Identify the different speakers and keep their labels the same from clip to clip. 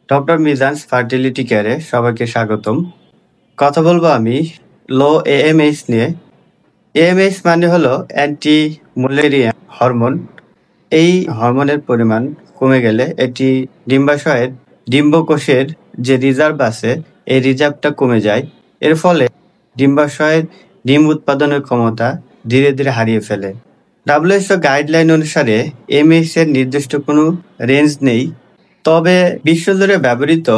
Speaker 1: Doctor মিজানস fertility কেয়ারে সবাইকে স্বাগতম। কথা বলবো আমি লো এএমএইচ নিয়ে। এএমএইচ মানে হলো অ্যান্টি মুলেরিয়া হরমোন। এই হরমোনের পরিমাণ কমে গেলে এটি ডিম্বাশয়ের ডিম্বকোষের যে রিজার্ভ আছে এই রিজার্ভটা কমে যায়। এর ফলে ডিম্বাশয়ের ডিম উৎপাদনের ক্ষমতা ধীরে ধীরে হারিয়ে ফেলে। WHO গাইডলাইন অনুসারে এমএইচ এর নির্দিষ্ট কোনো রেঞ্জ নেই, তবে বিশ্বজুড়ে ব্যবহৃত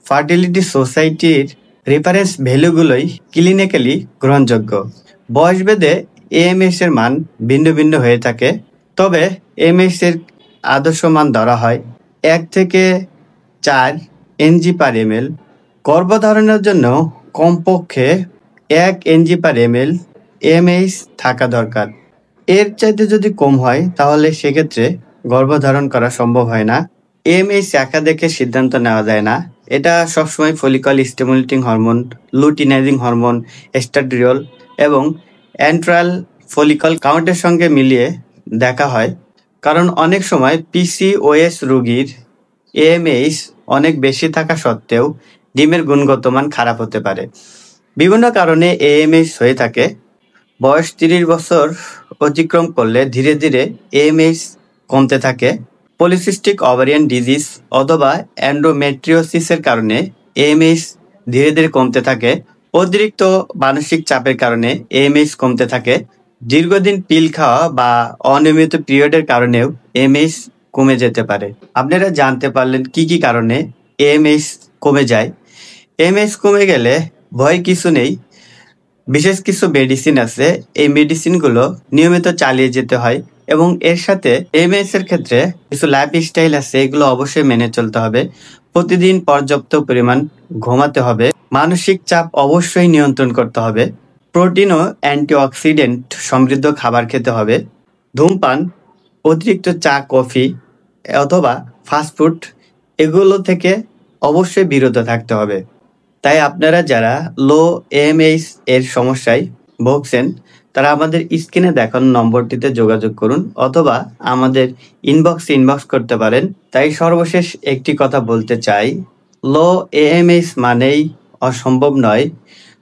Speaker 1: ফার্টিলিটি সোসাইটির রেফারেন্স ভ্যালুগুলোই ক্লিনিক্যালি গ্রহণযোগ্য। বয়সভেদে এএমএইচ এর মান ভিন্ন ভিন্ন হয়ে থাকে, তবে এএমএইচ এর আদর্শ মান ধরা হয় 1 থেকে 4 ng/ml। গর্ভধারণের জন্য কমপক্ষে 1 ng/ml এএমএইচ থাকা দরকার। এর চাইতে যদি কম হয় তাহলে সেক্ষেত্রে গর্ভধারণ করা সম্ভব হয় না। এএমএইচ একা দেখে সিদ্ধান্ত নেওয়া যায় না। এটা সবসময় follicle stimulating hormone, luteinising hormone, oestradiol এবং অ্যান্ট্রাল ফলিকল কাউন্টের সঙ্গে মিলিয়ে দেখা হয়। কারণ অনেক সময় পিসিওএস রোগীর এএমএইচ অনেক বেশি থাকা সত্ত্বেও ডিমের গুণগত মান খারাপ হতে পারে। বিভিন্ন কারণে এএমএইচ হয়ে থাকে। বয়স 30 বছর অতিক্রম করলে ধীরে ধীরে এএমএইচ কমতে থাকে। পলিসিস্টিক ওভারিয়ান ডিজিজ অথবা এন্ডোমেট্রিওসিসের কারণে এএমএইচ ধীরে ধীরে কমতে থাকে। অতিরিক্ত মানসিক চাপের কারণে এএমএইচ কমতে থাকে। দীর্ঘদিন পিল খাওয়া বা অনিয়মিত পিরিয়ডের কারণেও এএমএইচ কমে যেতে পারে। আপনারা জানতে পারলেন কি কি কারণে এএমএইচ কমে যায়। এএমএইচ কমে গেলে ভয়ের কিছু নেই। বিশেষ কিছু মেডিসিন আছে, এই মেডিসিনগুলো নিয়মিত চালিয়ে যেতে হয় এবং এর সাথে এএমএইচ এর ক্ষেত্রে কিছু লাইফস্টাইল আছে, এগুলো অবশ্যই মেনে চলতে হবে। প্রতিদিন পর্যাপ্ত পরিমাণ ঘুমাতে হবে। মানসিক চাপ অবশ্যই নিয়ন্ত্রণ করতে হবে। প্রোটিন ও অ্যান্টিঅক্সিডেন্ট সমৃদ্ধ খাবার খেতে হবে। ধূমপান, অতিরিক্ত চা, কফি অথবা ফাস্টফুড এগুলো থেকে অবশ্যই বিরত থাকতে হবে। তাই আপনারা যারা লো এএমএইচ এর সমস্যায় ভুগছেন তারা আমাদের স্ক্রিনে দেখানো নম্বরটিতে যোগাযোগ করুন অথবা আমাদের ইনবক্স করতে পারেন। তাই সর্বশেষ একটি কথা বলতে চাই, লো এএমএইচ মানেই অসম্ভব নয়।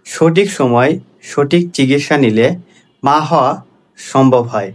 Speaker 1: সঠিক সময় সঠিক চিকিৎসা নিলে মা হওয়া সম্ভব হয়।